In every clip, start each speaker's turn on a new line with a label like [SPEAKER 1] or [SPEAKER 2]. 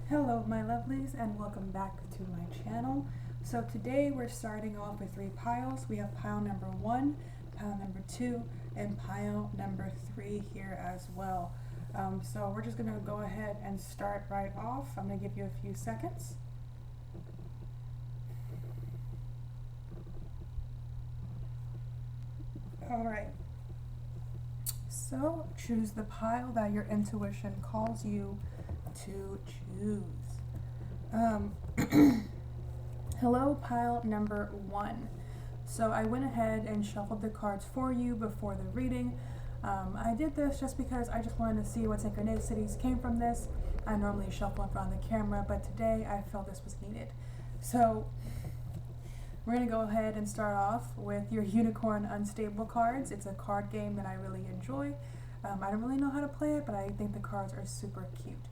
[SPEAKER 1] Hello my lovelies and welcome back to my channel. So today we're starting off with 3 piles. We have pile number 1, pile number 2, and pile number 3 here as well. So we're just going to go ahead and start right off. I'm going to give you a few seconds. Alright, so choose the pile that your intuition calls you to choose. Hello, pile number 1. So I went ahead and shuffled the cards for you before the reading. I did this just because I just wanted to see what synchronicities came from this. I normally shuffle in front of the camera, but today I felt this was needed. So we're going to go ahead and start off with your Unicorn Unstable cards. It's a card game that I really enjoy. I don't really know how to play it, but I think the cards are super cute.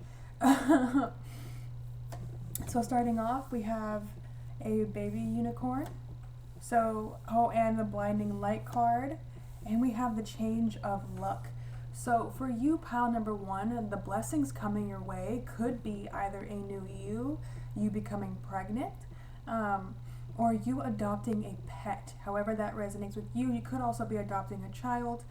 [SPEAKER 1] So starting off, we have a baby unicorn. And the blinding light card. And we have the change of luck. So for you, pile number 1, the blessings coming your way could be either a new you becoming pregnant, or you adopting a pet. However that resonates with you. You could also be adopting a child,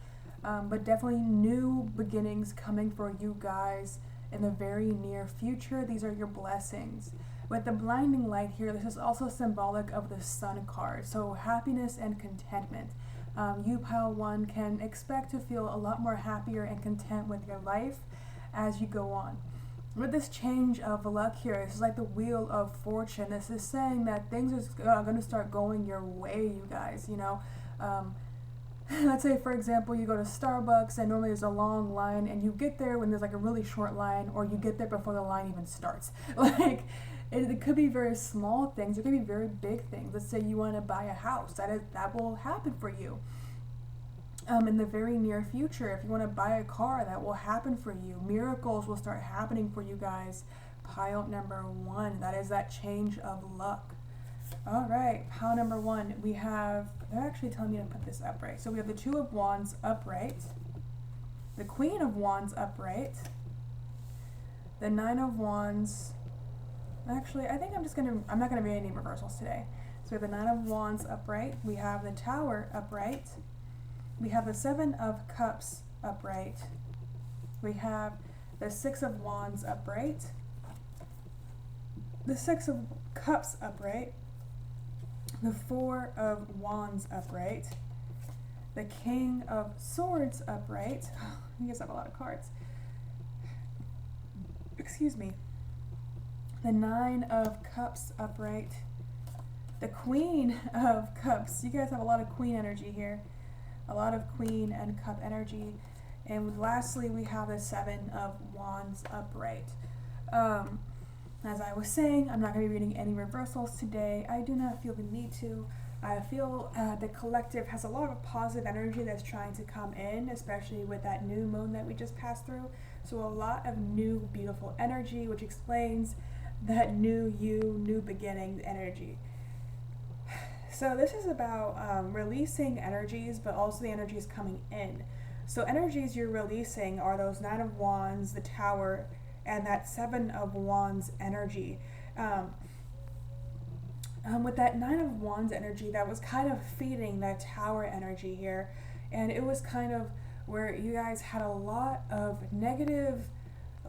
[SPEAKER 1] but definitely new beginnings coming for you guys in the very near future. These are your blessings. With the blinding light here, this is also symbolic of the sun card. So happiness and contentment. You, pile 1, can expect to feel a lot more happier and content with your life as you go on. With this change of luck here, this is like the wheel of fortune. This is saying that things are going to start going your way, you guys, you know. Let's say, for example, you go to Starbucks and normally there's a long line and you get there when there's like a really short line, or you get there before the line even starts. Like, it could be very small things. It could be very big things. Let's say you want to buy a house. That will happen for you. In the very near future, if you want to buy a car, that will happen for you. Miracles will start happening for you guys. Pile number 1, that is that change of luck. All right, pile number 1, we have, they're actually telling me to put this upright. So we have the 2 of Wands upright, the Queen of Wands upright, the 9 of Wands. Actually, I think I'm not gonna read any reversals today. So we have the 9 of Wands upright, we have the Tower upright, we have the 7 of Cups upright, we have the 6 of Wands upright, the 6 of Cups upright, the 4 of Wands upright, the King of Swords upright. You guys have a lot of cards. Excuse me. The 9 of Cups upright, the Queen of Cups. You guys have a lot of Queen energy here. A lot of Queen and Cup energy. And lastly, we have the 7 of Wands upright. As I was saying, I'm not going to be reading any reversals today. I do not feel the need to. I feel the collective has a lot of positive energy that's trying to come in, especially with that new moon that we just passed through. So a lot of new, beautiful energy, which explains that new you, new beginning energy. So this is about releasing energies, but also the energies coming in. So energies you're releasing are those 9 of Wands, the Tower, and that 7 of Wands energy. With that 9 of Wands energy, that was kind of feeding that Tower energy here. And it was kind of where you guys had a lot of negative,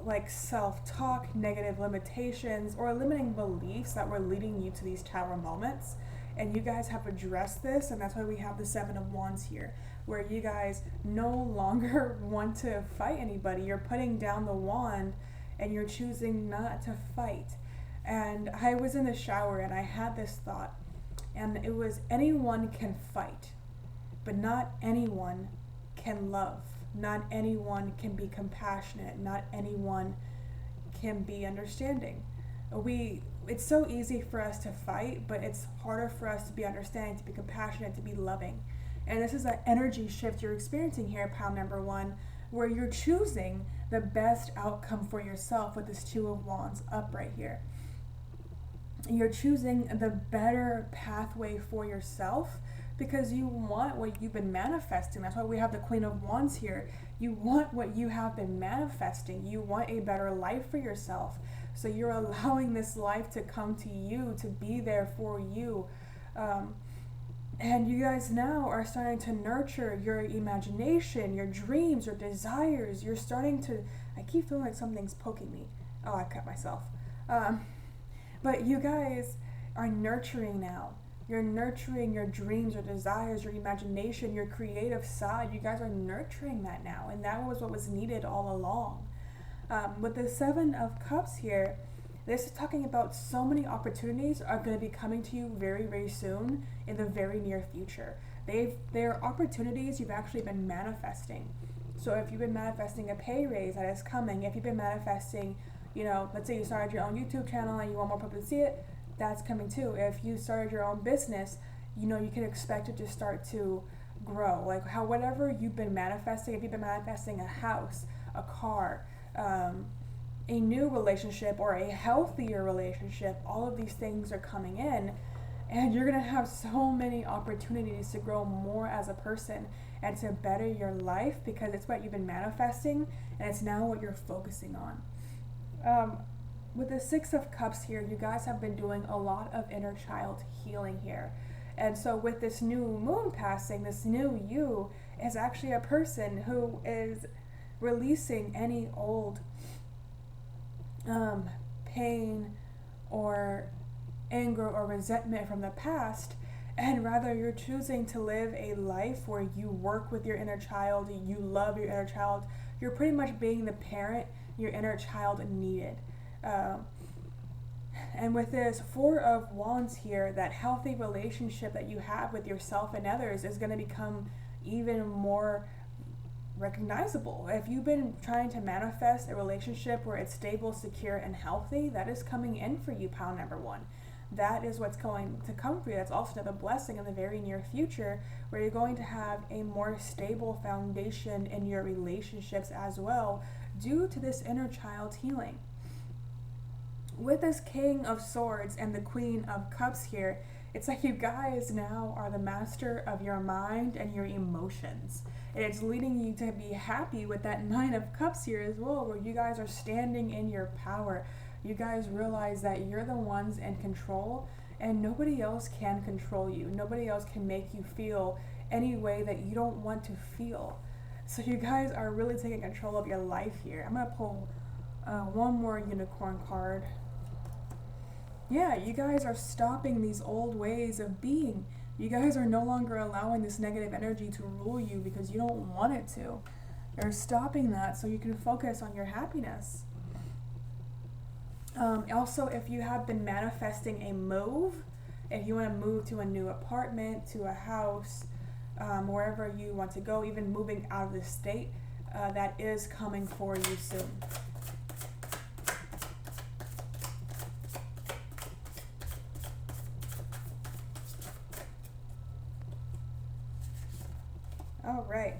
[SPEAKER 1] like, self-talk, negative limitations, or limiting beliefs that were leading you to these Tower moments. And you guys have addressed this, and that's why we have the 7 of Wands here, where you guys no longer want to fight anybody. You're putting down the wand and you're choosing not to fight. And I was in the shower and I had this thought, and it was, anyone can fight, but not anyone can love. Not anyone can be compassionate. Not anyone can be understanding. It's so easy for us to fight, but it's harder for us to be understanding, to be compassionate, to be loving. And this is an energy shift you're experiencing here, pile number 1, where you're choosing the best outcome for yourself with this 2 of Wands upright here. You're choosing the better pathway for yourself because you want what you've been manifesting. That's why we have the Queen of Wands here. You want what you have been manifesting. You want a better life for yourself. So you're allowing this life to come to you, to be there for you. And you guys now are starting to nurture your imagination, your dreams, your desires. You're starting to, I keep feeling like something's poking me. Oh, I cut myself. But you guys are nurturing now. You're nurturing your dreams, your desires, your imagination, your creative side. You guys are nurturing that now. And that was what was needed all along. With the Seven of Cups here, this is talking about so many opportunities are going to be coming to you very, very soon in the very near future. They're opportunities you've actually been manifesting. So if you've been manifesting a pay raise that is coming, if you've been manifesting, let's say you started your own YouTube channel and you want more people to see it, that's coming too. If you started your own business, you can expect it to start to grow. Like whatever you've been manifesting, if you've been manifesting a house, a car, a new relationship or a healthier relationship, all of these things are coming in, and you're going to have so many opportunities to grow more as a person and to better your life, because it's what you've been manifesting and it's now what you're focusing on. With the Six of Cups here, you guys have been doing a lot of inner child healing here. And so with this new moon passing, this new you is actually a person who is releasing any old pain or anger or resentment from the past, and rather you're choosing to live a life where you work with your inner child, you love your inner child, you're pretty much being the parent your inner child needed. And with this Four of Wands here, that healthy relationship that you have with yourself and others is going to become even more recognizable. If you've been trying to manifest a relationship where it's stable, secure, and healthy, that is coming in for you, pile number one. That is what's going to come for you. That's also another blessing in the very near future, where you're going to have a more stable foundation in your relationships as well, due to this inner child healing. With this King of Swords and the Queen of Cups here, it's like you guys now are the master of your mind and your emotions. And it's leading you to be happy with that Nine of Cups here as well, where you guys are standing in your power. You guys realize that you're the ones in control and nobody else can control you. Nobody else can make you feel any way that you don't want to feel. So you guys are really taking control of your life here. I'm going to pull one more unicorn card. Yeah, you guys are stopping these old ways of being. You guys are no longer allowing this negative energy to rule you because you don't want it to. You're stopping that so you can focus on your happiness. Also, if you have been manifesting a move, if you want to move to a new apartment, to a house, wherever you want to go, even moving out of the state, that is coming for you soon. All right,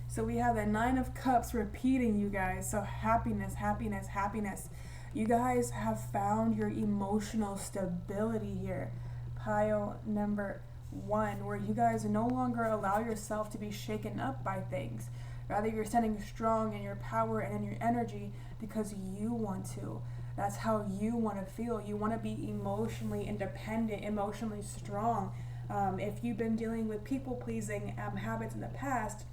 [SPEAKER 1] so we have the Nine of Cups repeating, you guys. So happiness, happiness, happiness. You guys have found your emotional stability here. Pile number one, where you guys no longer allow yourself to be shaken up by things. Rather, you're standing strong in your power and in your energy because you want to. That's how you want to feel. You want to be emotionally independent, emotionally strong. If you've been dealing with people-pleasing habits in the past,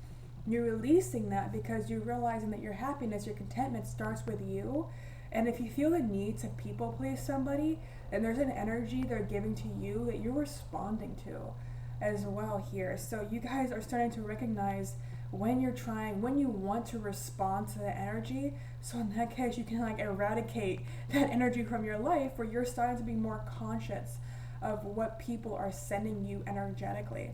[SPEAKER 1] you're releasing that because you're realizing that your happiness, your contentment starts with you. And if you feel the need to people-please somebody, then there's an energy they're giving to you that you're responding to as well here. So you guys are starting to recognize when you want to respond to the energy. So in that case, you can eradicate that energy from your life, where you're starting to be more conscious of what people are sending you energetically.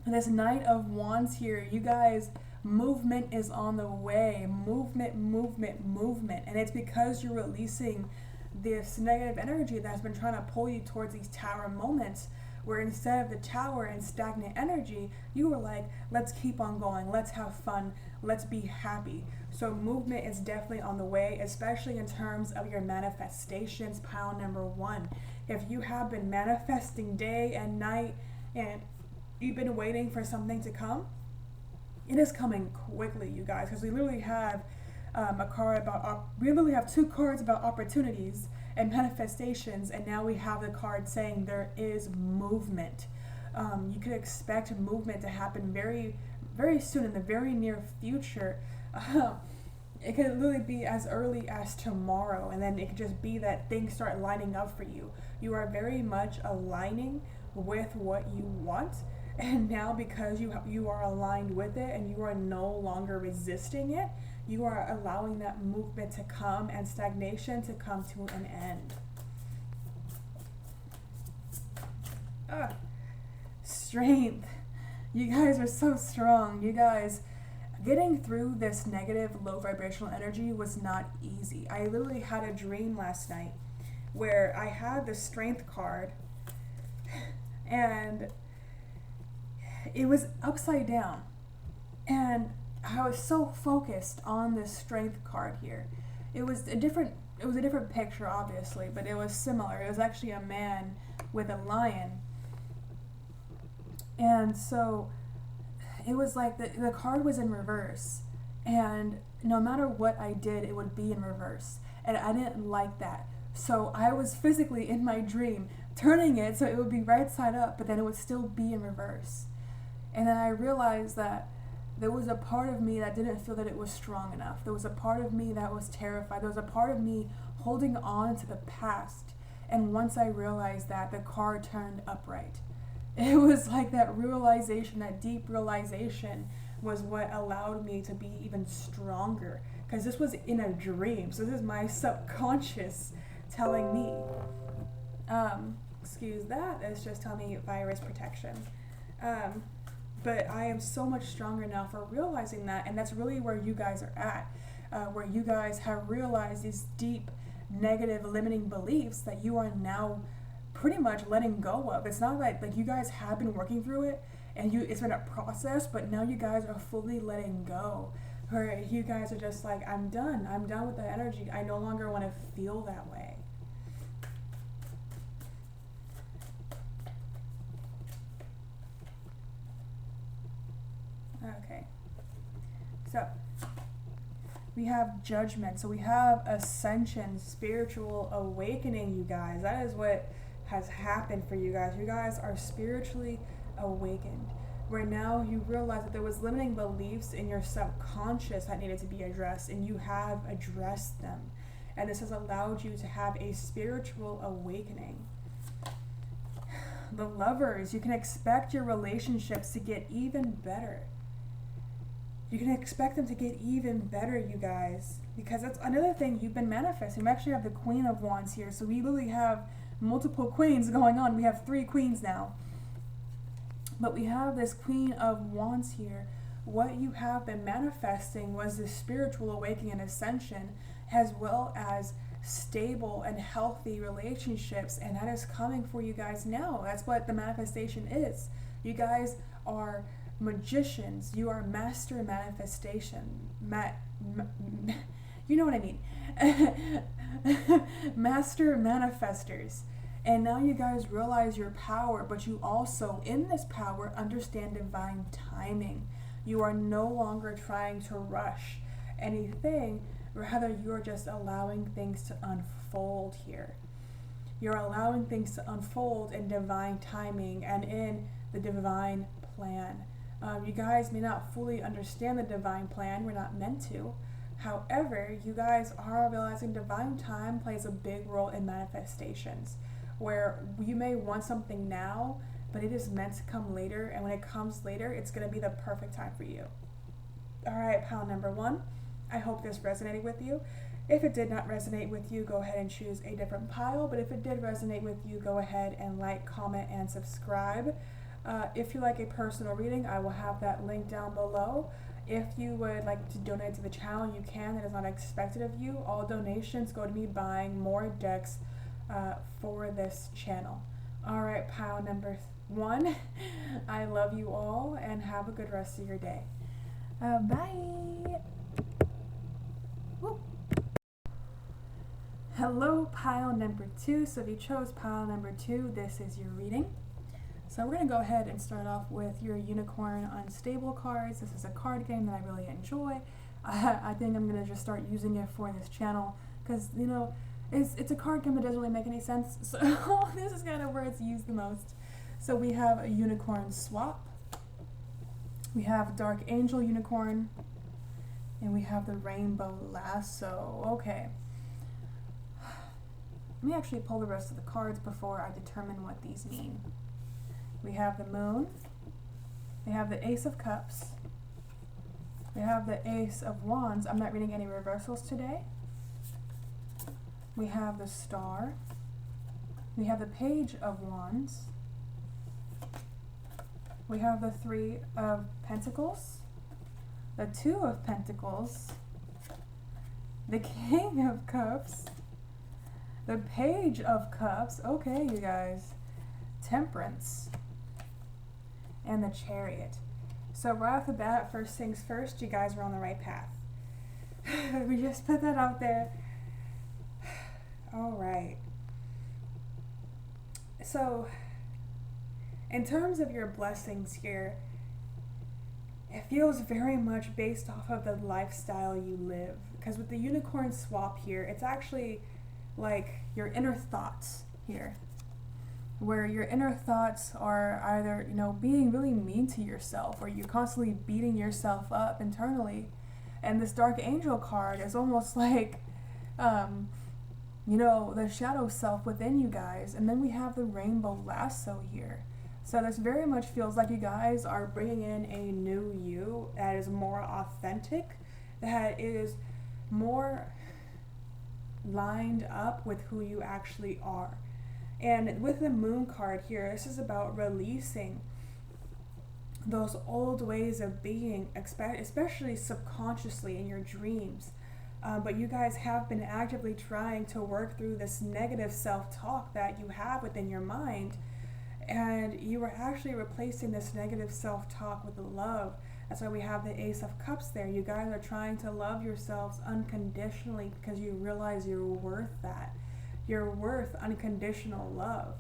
[SPEAKER 1] And this Knight of Wands here, you guys, movement is on the way. Movement, movement, movement. And it's because you're releasing this negative energy that's been trying to pull you towards these tower moments, where instead of the tower and stagnant energy, you were like, let's keep on going, let's have fun, let's be happy. So movement is definitely on the way, especially in terms of your manifestations, pile number one. If you have been manifesting day and night and you've been waiting for something to come, it is coming quickly, you guys, because we literally have a card about, we literally have two cards about opportunities and manifestations, and now we have the card saying there is movement. You could expect movement to happen very, very soon in the very near future. It could literally be as early as tomorrow, and then it could just be that things start lining up for you. You are very much aligning with what you want, and now because you are aligned with it and you are no longer resisting it, you are allowing that movement to come and stagnation to come to an end. Strength. You guys are so strong. You guys, getting through this negative, low vibrational energy was not easy. I literally had a dream last night where I had the strength card and it was upside down. And I was so focused on this strength card here. It was a different picture, obviously, but it was similar. It was actually a man with a lion. And so it was like the card was in reverse, and no matter what I did, it would be in reverse. And I didn't like that. So I was physically in my dream turning it so it would be right side up, but then it would still be in reverse. And then I realized that there was a part of me that didn't feel that it was strong enough. There was a part of me that was terrified. There was a part of me holding on to the past. And once I realized that, the card turned upright. It was like that realization, that deep realization was what allowed me to be even stronger. Because this was in a dream. So this is my subconscious telling me. Excuse that. It's just telling me virus protection. But I am so much stronger now for realizing that. And that's really where you guys are at. Where you guys have realized these deep, negative, limiting beliefs that you are now pretty much letting go of. It's not like you guys have been working through it and it's been a process, but now you guys are fully letting go. Where you guys are just like, I'm done with the energy. I no longer want to feel that way. Okay, so we have judgment. So we have ascension, spiritual awakening, you guys. That is what has happened for you guys. You guys are spiritually awakened, where now you realize that there was limiting beliefs in your subconscious that needed to be addressed, and you have addressed them. And this has allowed you to have a spiritual awakening. The lovers, you can expect your relationships to get even better. You can expect them to get even better, you guys, because that's another thing you've been manifesting. We actually have the Queen of Wands here, so we literally have multiple queens going on. We have 3 queens now. But we have this Queen of Wands here. What you have been manifesting was this spiritual awakening and ascension, as well as stable and healthy relationships, and that is coming for you guys now. That's what the manifestation is. You guys are magicians. You are master manifestation. You know what I mean. Master manifestors. And now you guys realize your power, but you also, in this power, understand divine timing. You are no longer trying to rush anything, rather you're just allowing things to unfold here. You're allowing things to unfold in divine timing and in the divine plan. You guys may not fully understand the divine plan. We're not meant to. However, you guys are realizing divine time plays a big role in manifestations, where you may want something now, but it is meant to come later, and when it comes later, it's going to be the perfect time for you. All right, pile number 1. I hope this resonated with you. If it did not resonate with you, go ahead and choose a different pile, but if it did resonate with you, go ahead and like, comment, and subscribe. If you like a personal reading, I will have that link down below. If you would like to donate to the channel, you can. It is not expected of you. All donations go to me buying more decks for this channel. All right, pile number 1. I love you all, and have a good rest of your day. Bye. Woo. Hello, pile number 2. So if you chose pile number 2, this is your reading. So we're going to go ahead and start off with your Unicorn Unstable cards. This is a card game that I really enjoy. I think I'm gonna just start using it for this channel because it's a card game that doesn't really make any sense. So this is kind of where it's used the most. So we have a unicorn swap. We have Dark Angel Unicorn. And we have the Rainbow Lasso. Okay. Let me actually pull the rest of the cards before I determine what these mean. We have the Moon. We have the Ace of Cups. We have the Ace of Wands. I'm not reading any reversals today. We have the Star. We have the Page of Wands. We have the Three of Pentacles. The Two of Pentacles. The King of Cups. The Page of Cups. Okay, you guys. Temperance. And the Chariot. So right off the bat, first things first, you guys are on the right path. We just put that out there. All right. So, in terms of your blessings here, it feels very much based off of the lifestyle you live. Because with the unicorn swap here, it's actually like your inner thoughts here. Where your inner thoughts are either, being really mean to yourself, or you're constantly beating yourself up internally. And this Dark Angel card is almost like, the shadow self within you guys. And then we have the Rainbow Lasso here. So this very much feels like you guys are bringing in a new you that is more authentic, that is more lined up with who you actually are. And with the Moon card here, this is about releasing those old ways of being, especially subconsciously in your dreams. But you guys have been actively trying to work through this negative self-talk that you have within your mind. And you are actually replacing this negative self-talk with the love. That's why we have the Ace of Cups there. You guys are trying to love yourselves unconditionally because you realize you're worth that. You're worth unconditional love.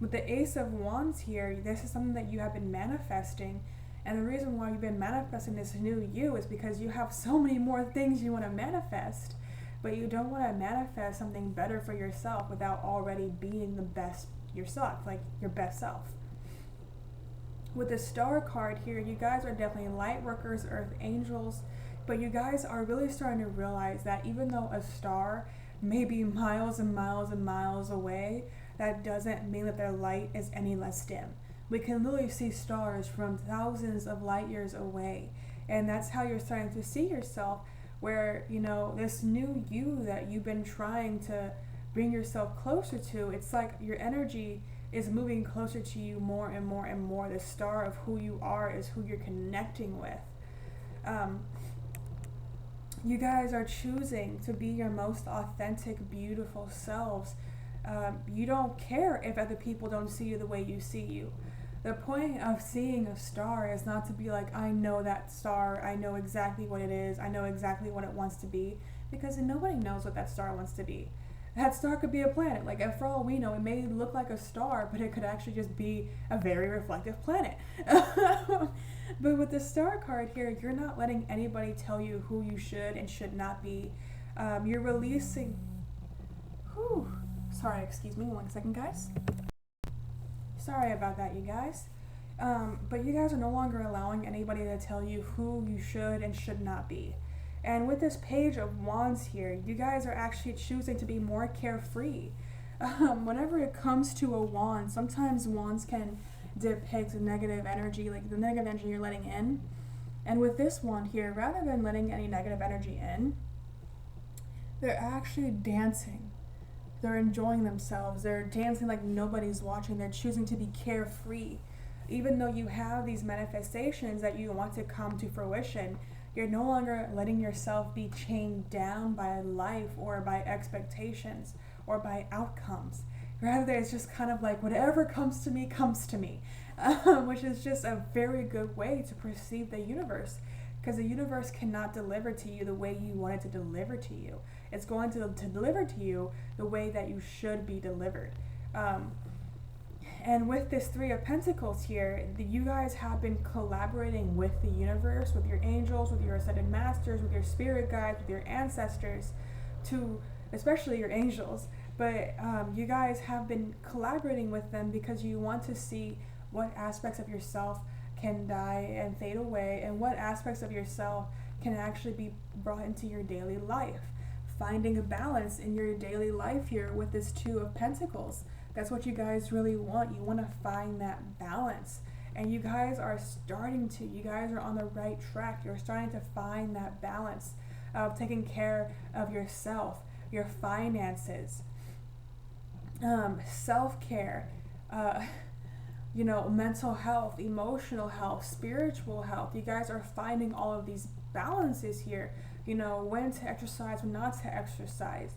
[SPEAKER 1] With the Ace of Wands here, this is something that you have been manifesting. And the reason why you've been manifesting this new you is because you have so many more things you want to manifest. But you don't want to manifest something better for yourself without already being the best yourself, like your best self. With the Star card here, you guys are definitely light workers, earth angels, but you guys are really starting to realize that even though a star may be miles and miles and miles away, that doesn't mean that their light is any less dim. We can literally see stars from thousands of light years away, and that's how you're starting to see yourself, where this new you that you've been trying to bring yourself closer to, it's like your energy is moving closer to you more and more and more. The star of who you are is who you're connecting with. You guys are choosing to be your most authentic, beautiful selves. You don't care if other people don't see you the way you see you. The point of seeing a star is not to be like, I know that star, I know exactly what it is, I know exactly what it wants to be, because nobody knows what that star wants to be. That star could be a planet. Like, for all we know, it may look like a star, but it could actually just be a very reflective planet. But with the Star card here, you're not letting anybody tell you who you should and should not be. You're releasing... Sorry, excuse me 1 second, guys. Sorry about that, you guys. But you guys are no longer allowing anybody to tell you who you should and should not be. And with this Page of Wands here, you guys are actually choosing to be more carefree. Whenever it comes to a wand, sometimes wands can depict negative energy, like the negative energy you're letting in. And with this wand here, rather than letting any negative energy in, they're actually dancing. They're enjoying themselves. They're dancing like nobody's watching. They're choosing to be carefree. Even though you have these manifestations that you want to come to fruition, you're no longer letting yourself be chained down by life or by expectations or by outcomes. Rather, it's just kind of like whatever comes to me, which is just a very good way to perceive the universe, because the universe cannot deliver to you the way you want it to deliver to you. It's going to deliver to you the way that you should be delivered. And with this Three of Pentacles here, you guys have been collaborating with the universe, with your angels, with your ascended masters, with your spirit guides, with your ancestors, to, especially your angels, but you guys have been collaborating with them because you want to see what aspects of yourself can die and fade away, and what aspects of yourself can actually be brought into your daily life. Finding a balance in your daily life here with this Two of Pentacles. That's what you guys really want. You want to find that balance. And you guys are starting to. You guys are on the right track. You're starting to find that balance of taking care of yourself, your finances, self-care, mental health, emotional health, spiritual health. You guys are finding all of these balances here. When to exercise, when not to exercise.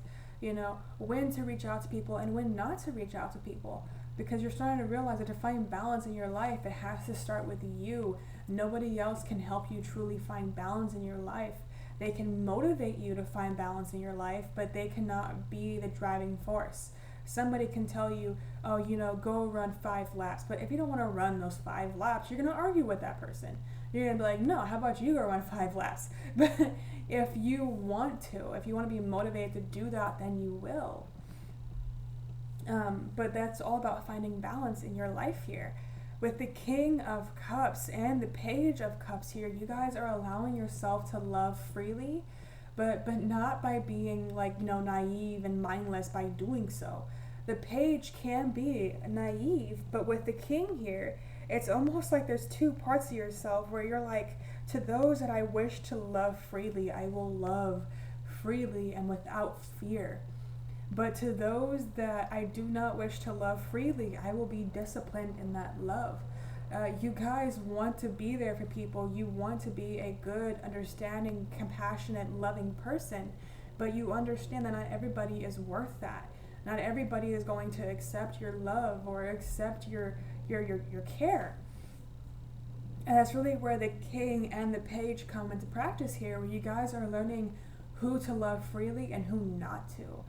[SPEAKER 1] When to reach out to people and when not to reach out to people. Because you're starting to realize that to find balance in your life, it has to start with you. Nobody else can help you truly find balance in your life. They can motivate you to find balance in your life, but they cannot be the driving force. Somebody can tell you, oh, go run 5 laps. But if you don't want to run those 5 laps, you're going to argue with that person. You're going to be like, no, how about you go run 5 laps? But if you want to be motivated to do that, then you will. But that's all about finding balance in your life here. With the King of Cups and the Page of Cups here, you guys are allowing yourself to love freely, but not by being naive and mindless by doing so. The Page can be naive, but with the King here, it's almost like there's 2 parts of yourself where you're like, to those that I wish to love freely, I will love freely and without fear. But to those that I do not wish to love freely, I will be disciplined in that love. You guys want to be there for people. You want to be a good, understanding, compassionate, loving person. But you understand that not everybody is worth that. Not everybody is going to accept your love or accept your care. And that's really where the King and the Page come into practice here, where you guys are learning who to love freely and who not to.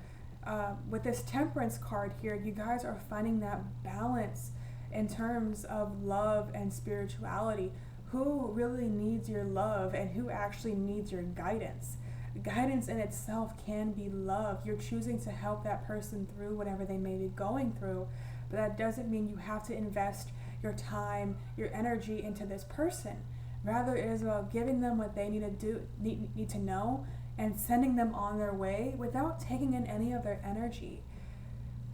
[SPEAKER 1] With this Temperance card here, you guys are finding that balance in terms of love and spirituality. Who really needs your love and who actually needs your guidance? Guidance in itself can be love. You're choosing to help that person through whatever they may be going through, but that doesn't mean you have to invest your time, your energy into this person. Rather, it is about giving them what they need to know and sending them on their way without taking in any of their energy.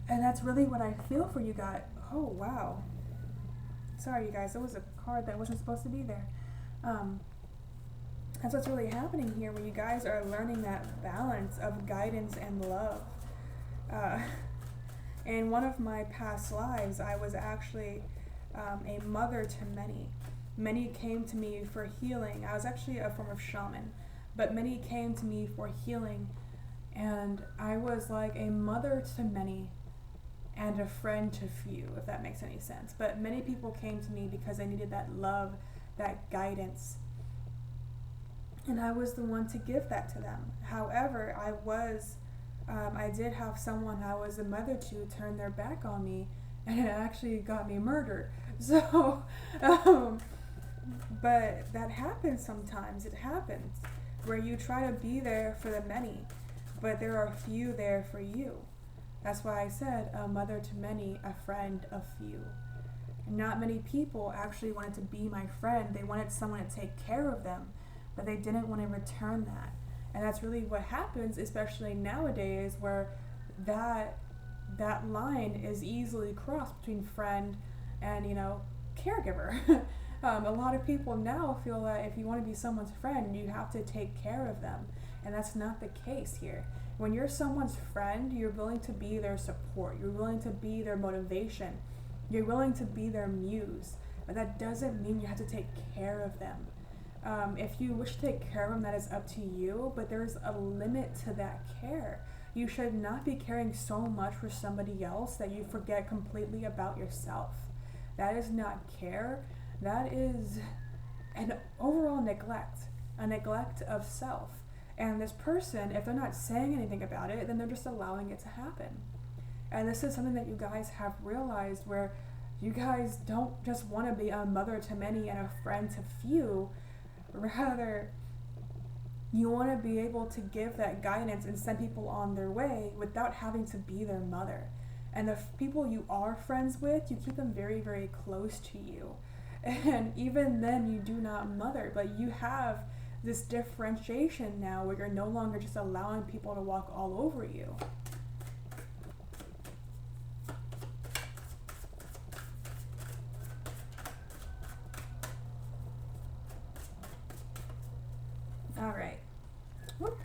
[SPEAKER 1] And that's really what I feel for you guys. Oh, wow. Sorry, you guys. There was a card that wasn't supposed to be there. That's what's really happening here, where you guys are learning that balance of guidance and love. In one of my past lives, I was actually a mother to many. Many came to me for healing. I was actually a form of shaman, but many came to me for healing, and I was like a mother to many and a friend to few, if that makes any sense. But many people came to me because they needed that love, that guidance, and I was the one to give that to them. However, I did have someone I was a mother to turn their back on me, and it actually got me murdered. So, but that happens sometimes. It happens where you try to be there for the many, but there are few there for you. That's why I said a mother to many, a friend of few. Not many people actually wanted to be my friend. They wanted someone to take care of them, but they didn't want to return that. And that's really what happens, especially nowadays, where that line is easily crossed between friend and, caregiver. A lot of people now feel that if you want to be someone's friend, you have to take care of them. And that's not the case here. When you're someone's friend, you're willing to be their support. You're willing to be their motivation. You're willing to be their muse. But that doesn't mean you have to take care of them. If you wish to take care of them, that is up to you, but there's a limit to that care. You should not be caring so much for somebody else that you forget completely about yourself. That is not care. That is an overall neglect, a neglect of self. And this person, if they're not saying anything about it, then they're just allowing it to happen. And this is something that you guys have realized, where You guys don't just want to be a mother to many and a friend to few. Rather, you want to be able to give that guidance and send people on their way without having to be their mother. And the people you are friends with, you keep them very, very close to you. And even then, you do not mother, but you have this differentiation now where you're no longer just allowing people to walk all over you. All right. Whoop.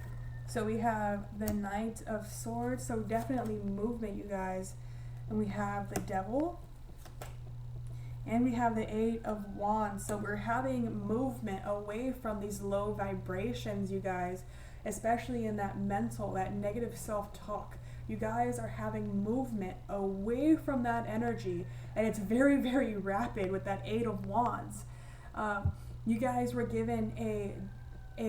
[SPEAKER 1] So we have the Knight of Swords, so definitely movement, you guys. And we have the Devil. And we have the Eight of Wands. So we're having movement away from these low vibrations, you guys, especially in that mental, that negative self-talk. You guys are having movement away from that energy, and it's very, very rapid with that Eight of Wands. You guys were given a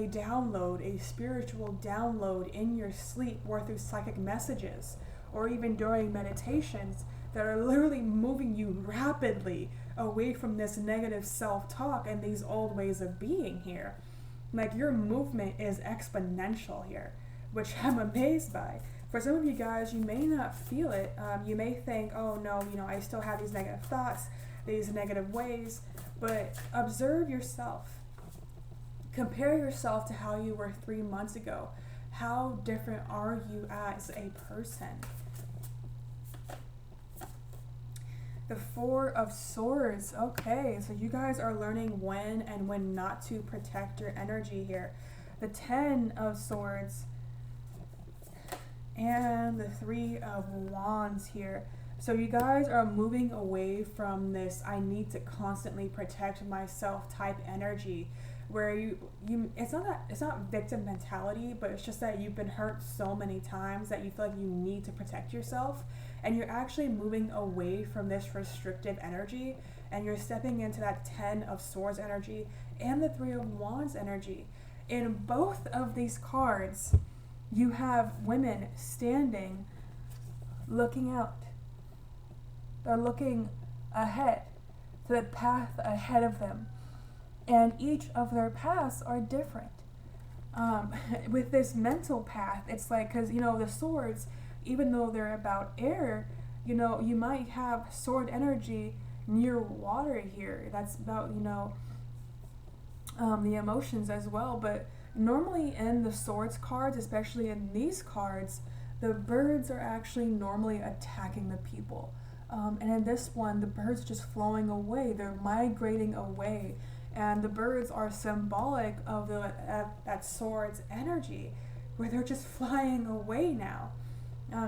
[SPEAKER 1] download, a spiritual download in your sleep or through psychic messages or even during meditations that are literally moving you rapidly away from this negative self-talk and these old ways of being here. Like, your movement is exponential here, which I'm amazed by. For some of you guys, you may not feel it. You may think, oh no, I still have these negative thoughts, these negative ways, but observe yourself. Compare yourself to how you were 3 months ago. How different are you as a person? The Four of Swords. Okay, so you guys are learning when and when not to protect your energy here. The Ten of Swords and the Three of Wands here. So you guys are moving away from this I need to constantly protect myself type energy, where you it's not victim mentality, but it's just that you've been hurt so many times that you feel like you need to protect yourself, and you're actually moving away from this restrictive energy, and you're stepping into that Ten of Swords energy and the Three of Wands energy. In both of these cards, you have women standing, looking out. They're looking ahead to the path ahead of them. And each of their paths are different. With this mental path, it's like, because, the swords, even though they're about air, you might have sword energy near water here. That's about, the emotions as well. But normally in the swords cards, especially in these cards, the birds are actually normally attacking the people. And in this one, the birds just flowing away. They're migrating away. And the birds are symbolic of that sword's energy, where they're just flying away now.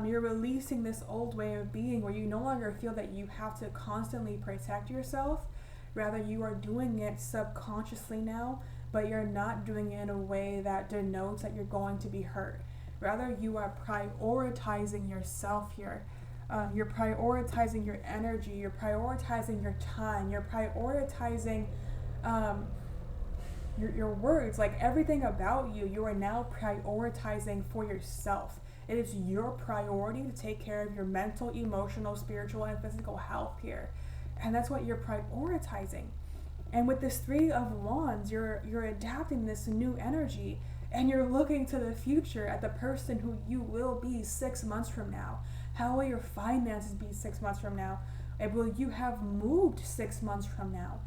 [SPEAKER 1] You're releasing this old way of being where you no longer feel that you have to constantly protect yourself. Rather, you are doing it subconsciously now, but you're not doing it in a way that denotes that you're going to be hurt. Rather, you are prioritizing yourself here. You're prioritizing your energy, you're prioritizing your time, you're prioritizing your words, like everything about you, you are now prioritizing for yourself. It is your priority to take care of your mental, emotional, spiritual, and physical health here. And that's what you're prioritizing. And with this Three of Wands, you're adapting this new energy, and you're looking to the future at the person who you will be 6 months from now. How will your finances be 6 months from now? And will you have moved 6 months from now?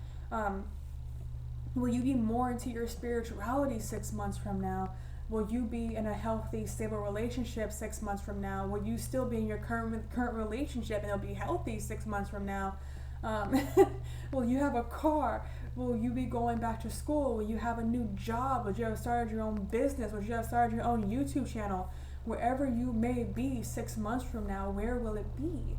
[SPEAKER 1] Will you be more into your spirituality 6 months from now? Will you be in a healthy, stable relationship 6 months from now? Will you still be in your current relationship and it'll be healthy 6 months from now? Will you have a car? Will you be going back to school? Will you have a new job? Will you have started your own business? Will you have started your own YouTube channel? Wherever you may be 6 months from now, where will it be?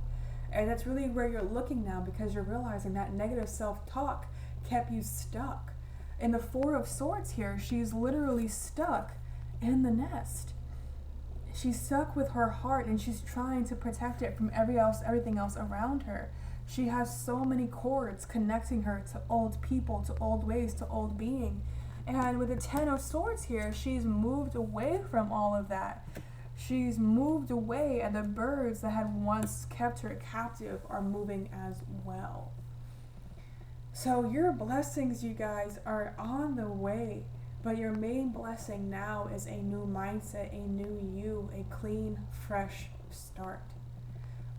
[SPEAKER 1] And that's really where you're looking now, because you're realizing that negative self-talk kept you stuck. In the Four of Swords here, she's literally stuck in the nest. She's stuck with her heart, and she's trying to protect it from everything else around her. She has so many cords connecting her to old people, to old ways, to old being. And with the Ten of Swords here, she's moved away from all of that. she's moved away, and the birds that had once kept her captive are moving as well. So your blessings, you guys, are on the way. But your main blessing now is a new mindset, a new you, a clean, fresh start.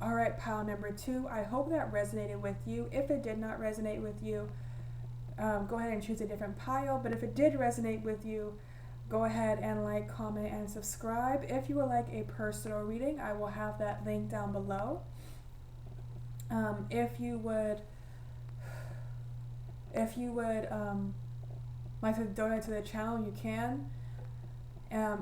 [SPEAKER 1] All right, pile number 2, I hope that resonated with you. If it did not resonate with you, go ahead and choose a different pile. But if it did resonate with you, go ahead and like, comment, and subscribe. If you would like a personal reading, I will have that link down below. If you would like to donate to the channel, you can.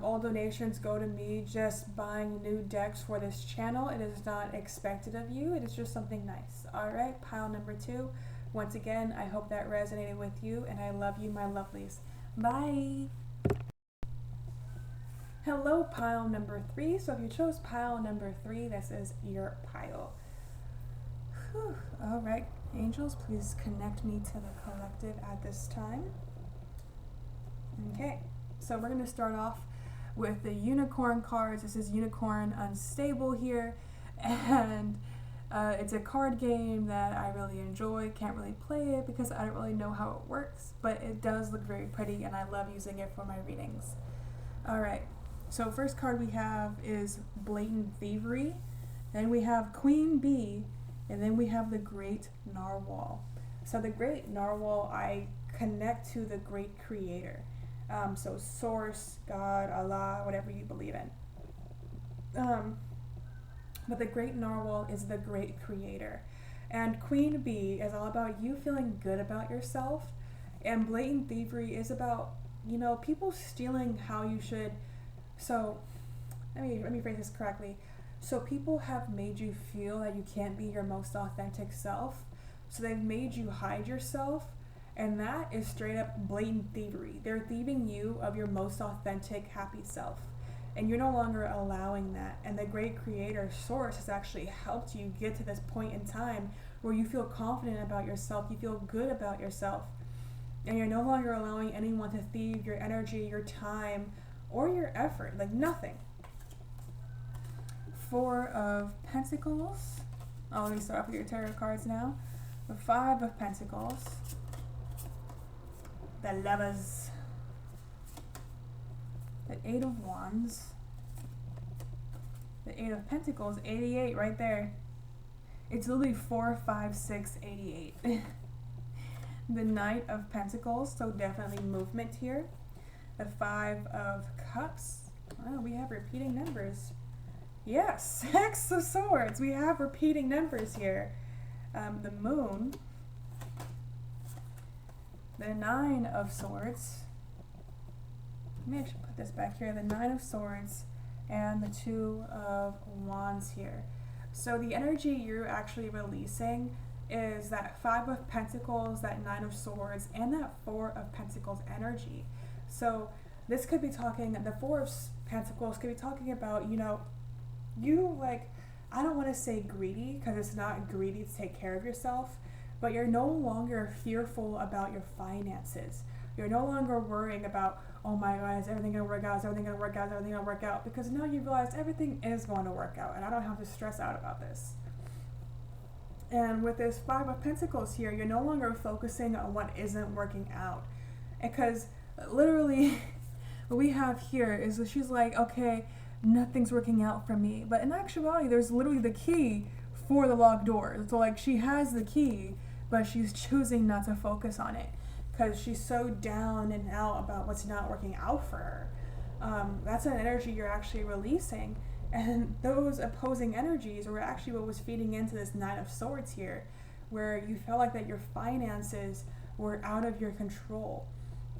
[SPEAKER 1] All donations go to me just buying new decks for this channel. It is not expected of you. It is just something nice. All right, pile number 2. Once again, I hope that resonated with you, and I love you, my lovelies. Bye. Hello, pile number 3. So if you chose pile number 3, this is your pile. Whew. All right, angels, please connect me to the collective at this time. Okay, so we're going to start off with the unicorn cards. This is Unicorn Unstable here, and it's a card game that I really enjoy. Can't really play it because I don't really know how it works, but it does look very pretty, and I love using it for my readings. All right, so first card we have is Blatant Thievery, then we have Queen Bee, and then we have the Great Narwhal. So the Great Narwhal, I connect to the Great Creator. So Source, God, Allah, whatever you believe in. But the Great Narwhal is the Great Creator. And Queen Bee is all about you feeling good about yourself. And Blatant Thievery is about, people stealing how you should. So let me phrase this correctly. So people have made you feel that you can't be your most authentic self. So they've made you hide yourself. And that is straight up blatant thievery. They're thieving you of your most authentic, happy self. And you're no longer allowing that. And the Great Creator, Source, has actually helped you get to this point in time where you feel confident about yourself, you feel good about yourself. And you're no longer allowing anyone to thieve your energy, your time, or your effort. Like nothing. 4 of Pentacles. Oh, let me start off with your tarot cards now. The 5 of Pentacles. The Lovers, the 8 of Wands, the 8 of Pentacles, 88 right there. It's literally 4, 5, 6, 88. The Knight of Pentacles, so definitely movement here. The 5 of Cups. Oh, we have repeating numbers. Yes, 6 of Swords. We have repeating numbers here. The Moon. The 9 of Swords. Let me actually put this back here. The 9 of Swords and the 2 of Wands here. So the energy you're actually releasing is that 5 of Pentacles, that 9 of Swords, and that 4 of Pentacles energy. So this could be talking, the 4 of Pentacles could be talking about, you like, I don't want to say greedy because it's not greedy to take care of yourself, but you're no longer fearful about your finances. You're no longer worrying about, oh my God, is everything going to work out? Is everything going to work out? Is everything going to work out? Because now you realize everything is going to work out and I don't have to stress out about this. And with this 5 of Pentacles here, you're no longer focusing on what isn't working out. Because literally what we have here is that she's like, okay, nothing's working out for me. But in actuality, there's literally the key for the locked door. So like she has the key, but she's choosing not to focus on it because she's so down and out about what's not working out for her. That's an energy you're actually releasing. And those opposing energies were actually what was feeding into this 9 of Swords here, where you felt like that your finances were out of your control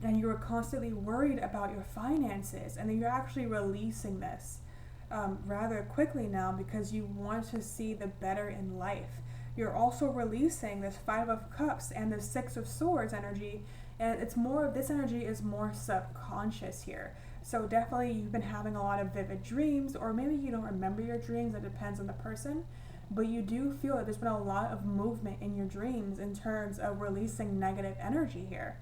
[SPEAKER 1] and you were constantly worried about your finances, and then you're actually releasing this rather quickly now because you want to see the better in life. You're also releasing this 5 of Cups and the 6 of Swords energy, and it's more, this energy is more subconscious here. So definitely you've been having a lot of vivid dreams, or maybe you don't remember your dreams, it depends on the person, but you do feel that there's been a lot of movement in your dreams in terms of releasing negative energy here.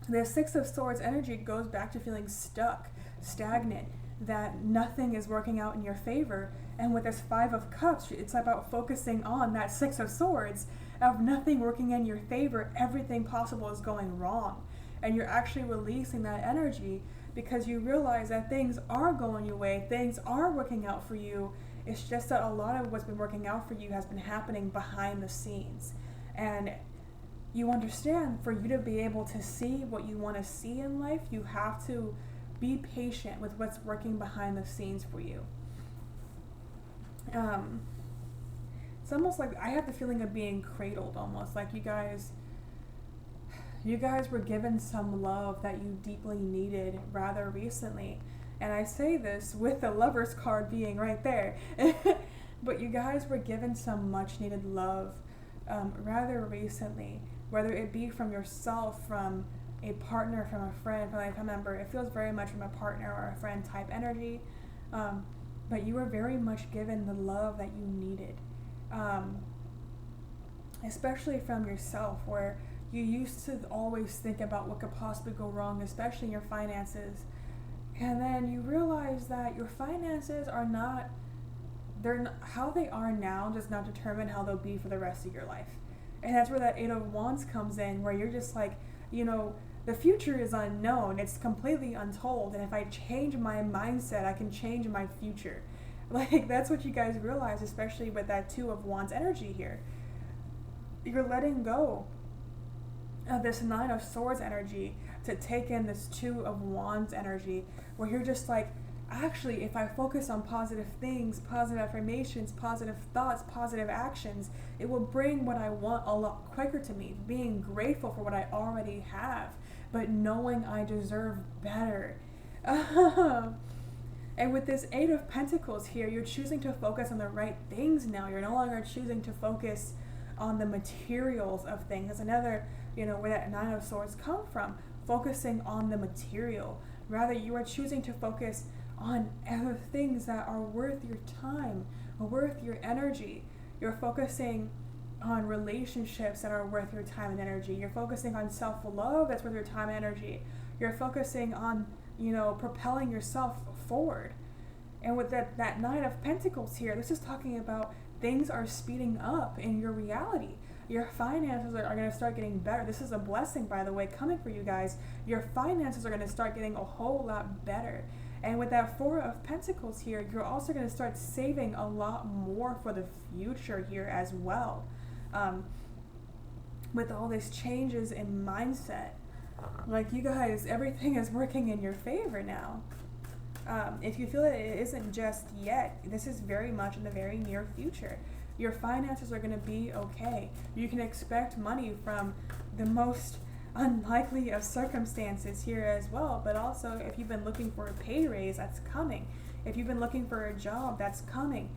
[SPEAKER 1] The 6 of Swords energy goes back to feeling stuck, stagnant, that nothing is working out in your favor. And with this Five of Cups, it's about focusing on that Six of Swords of nothing working in your favor. Everything possible is going wrong. And you're actually releasing that energy because you realize that things are going your way, things are working out for you. It's just that a lot of what's been working out for you has been happening behind the scenes. And you understand, for you to be able to see what you want to see in life, you have to be patient with what's working behind the scenes for you. It's almost like I have the feeling of being cradled, almost like you guys were given some love that you deeply needed rather recently. And I say this with the Lover's card being right there. But you guys were given some much needed love rather recently, whether it be from yourself, from a partner, from a friend, from a family member. It feels very much from a partner or a friend type energy. But you were very much given the love that you needed. Especially from yourself, where you used to always think about what could possibly go wrong, especially in your finances. And then you realize that your finances are not, how they are now does not determine how they'll be for the rest of your life. And that's where that Eight of Wands comes in, where you're just like, the future is unknown. It's completely untold. And if I change my mindset, I can change my future. Like, that's what you guys realize, especially with that Two of Wands energy here. You're letting go of this Nine of Swords energy to take in this Two of Wands energy, where you're just like, actually, if I focus on positive things, positive affirmations, positive thoughts, positive actions, it will bring what I want a lot quicker to me. Being grateful for what I already have, but knowing I deserve better. And with this Eight of Pentacles here, you're choosing to focus on the right things now. You're no longer choosing to focus on the materials of things. That's another, where that Nine of Swords come from, focusing on the material. Rather, you are choosing to focus on other things that are worth your time, or worth your energy. You're focusing on relationships that are worth your time and energy. You're focusing on self-love that's worth your time and energy. You're focusing on, propelling yourself forward. And with that Nine of Pentacles here, this is talking about things are speeding up in your reality. Your finances are going to start getting better. This is a blessing, by the way, coming for you guys. Your finances are going to start getting a whole lot better. And with that Four of Pentacles here, you're also going to start saving a lot more for the future here as well. With all these changes in mindset, like, you guys, everything is working in your favor now. If you feel that it isn't just yet, this is very much in the very near future. Your finances are going to be okay. You can expect money from the most unlikely of circumstances here as well, but also if you've been looking for a pay raise, that's coming. If you've been looking for a job, that's coming.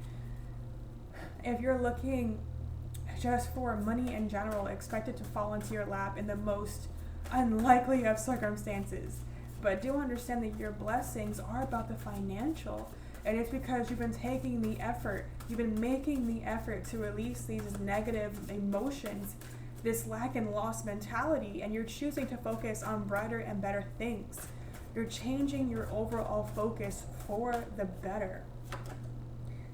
[SPEAKER 1] If you're looking just for money in general, expect it to fall into your lap in the most unlikely of circumstances. But do understand that your blessings are about the financial, and it's because you've been taking the effort, you've been making the effort to release these negative emotions, this lack and loss mentality, and you're choosing to focus on brighter and better things. You're changing your overall focus for the better.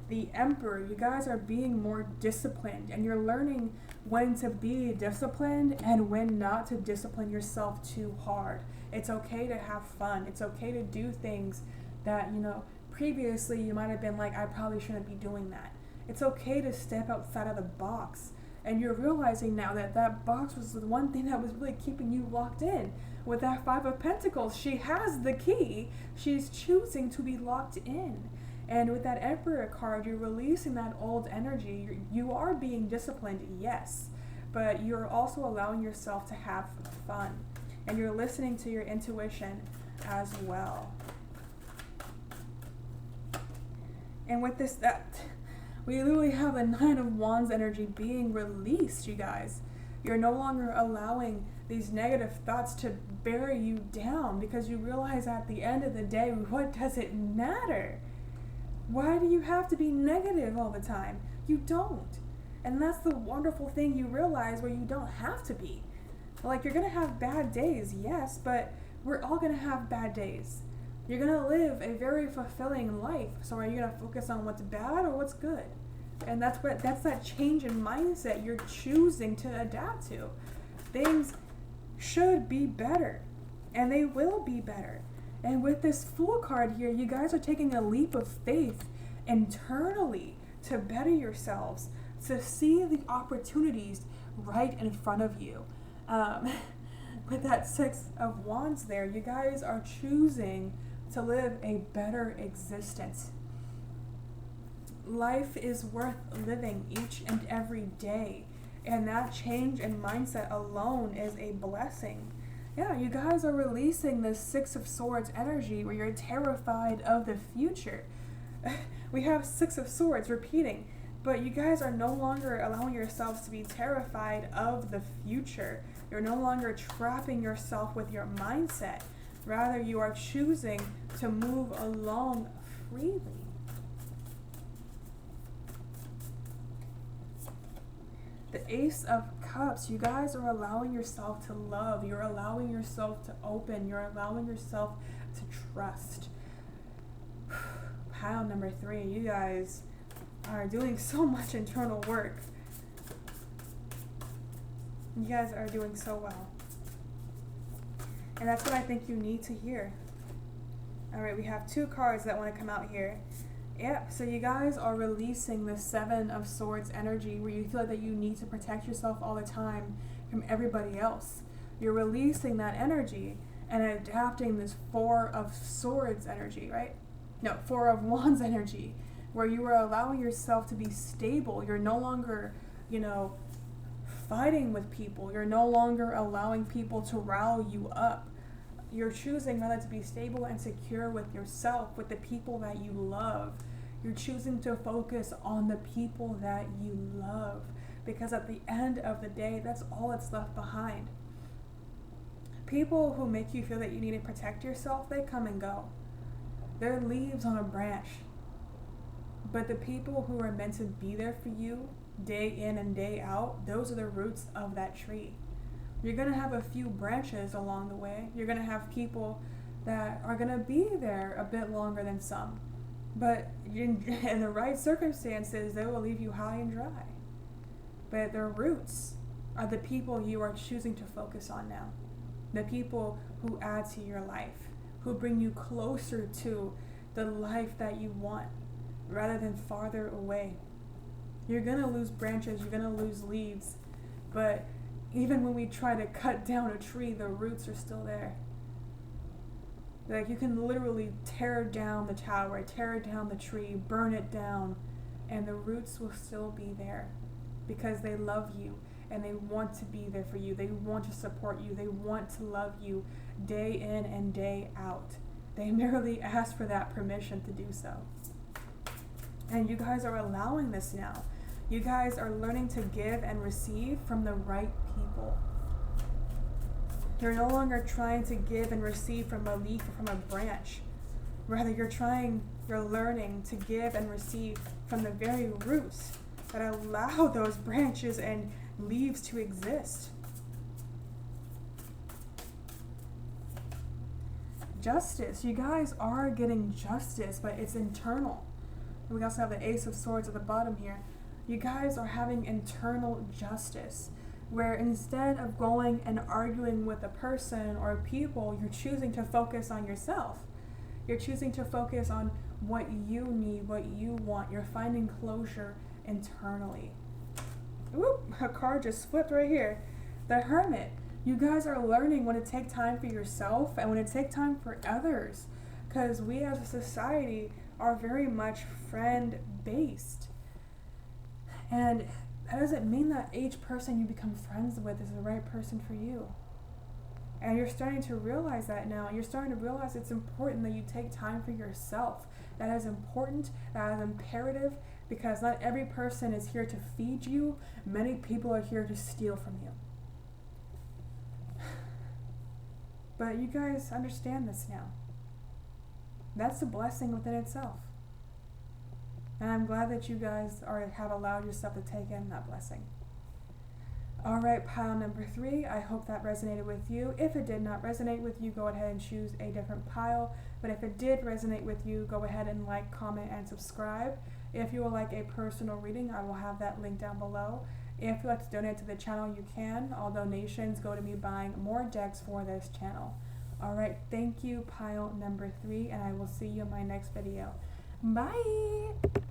[SPEAKER 1] The Emperor, you guys are being more disciplined, and you're learning when to be disciplined and when not to discipline yourself too hard. It's okay to have fun. It's okay to do things that, previously you might have been like, I probably shouldn't be doing that. It's okay to step outside of the box. And you're realizing now that that box was the one thing that was really keeping you locked in. With that Five of Pentacles, she has the key. She's choosing to be locked in. And with that Emperor card, you're releasing that old energy. You are being disciplined, yes, but you're also allowing yourself to have fun. And you're listening to your intuition as well. And with this, we literally have the Nine of Wands energy being released, you guys. You're no longer allowing these negative thoughts to bury you down, because you realize at the end of the day, what does it matter? Why do you have to be negative all the time? You don't. And that's the wonderful thing you realize, where you don't have to be. Like, you're going to have bad days, yes, but we're all going to have bad days. You're going to live a very fulfilling life. So are you going to focus on what's bad or what's good? And that's that change in mindset you're choosing to adapt to. Things should be better, and they will be better. And with this Fool card here, you guys are taking a leap of faith internally to better yourselves, to see the opportunities right in front of you. With that Six of Wands there, you guys are choosing to live a better existence. Life is worth living each and every day, and that change in mindset alone is a blessing. Yeah, you guys are releasing this Six of Swords energy where you're terrified of the future. We have Six of Swords repeating, but you guys are no longer allowing yourselves to be terrified of the future. You're no longer trapping yourself with your mindset. Rather, you are choosing to move along freely. The Ace of Cups, you guys are allowing yourself to love. You're allowing yourself to open. You're allowing yourself to trust. Pile number 3, you guys are doing so much internal work. You guys are doing so well. And that's what I think you need to hear. All right, we have 2 cards that want to come out here. Yep, so you guys are releasing the Seven of Swords energy where you feel like that you need to protect yourself all the time from everybody else. You're releasing that energy and adapting this Four of Swords energy, right? No, Four of Wands energy, where you are allowing yourself to be stable. You're no longer, fighting with people. You're no longer allowing people to rile you up. You're choosing rather to be stable and secure with yourself, with the people that you love. You're choosing to focus on the people that you love, because at the end of the day, that's all that's left behind. People who make you feel that you need to protect yourself, they come and go. They're leaves on a branch. But the people who are meant to be there for you day in and day out, those are the roots of that tree. You're going to have a few branches along the way. You're going to have people that are going to be there a bit longer than some. But in the right circumstances, they will leave you high and dry. But their roots are the people you are choosing to focus on now. The people who add to your life, who bring you closer to the life that you want, rather than farther away. You're going to lose branches, you're going to lose leaves, but even when we try to cut down a tree, the roots are still there. Like, you can literally tear down the tower, tear down the tree, burn it down, and the roots will still be there because they love you and they want to be there for you. They want to support you. They want to love you day in and day out. They merely ask for that permission to do so. And you guys are allowing this now. You guys are learning to give and receive from the right people. You're no longer trying to give and receive from a leaf or from a branch. Rather, you're learning to give and receive from the very roots that allow those branches and leaves to exist. Justice. You guys are getting justice, but it's internal. And we also have the Ace of Swords at the bottom here. You guys are having internal justice, where instead of going and arguing with a person or people, you're choosing to focus on yourself. You're choosing to focus on what you need, what you want. You're finding closure internally. Oop, a card just flipped right here. The Hermit. You guys are learning when to take time for yourself and when to take time for others, because we as a society are very much friend-based. And that doesn't mean that each person you become friends with is the right person for you. And you're starting to realize that now. You're starting to realize it's important that you take time for yourself. That is important, that is imperative, because not every person is here to feed you. Many people are here to steal from you. But you guys understand this now. That's a blessing within itself. And I'm glad that you guys have allowed yourself to take in that blessing. Alright, pile number 3, I hope that resonated with you. If it did not resonate with you, go ahead and choose a different pile. But if it did resonate with you, go ahead and like, comment, and subscribe. If you would like a personal reading, I will have that link down below. If you'd like to donate to the channel, you can. All donations go to me buying more decks for this channel. Alright, thank you, pile number 3, and I will see you in my next video. Bye!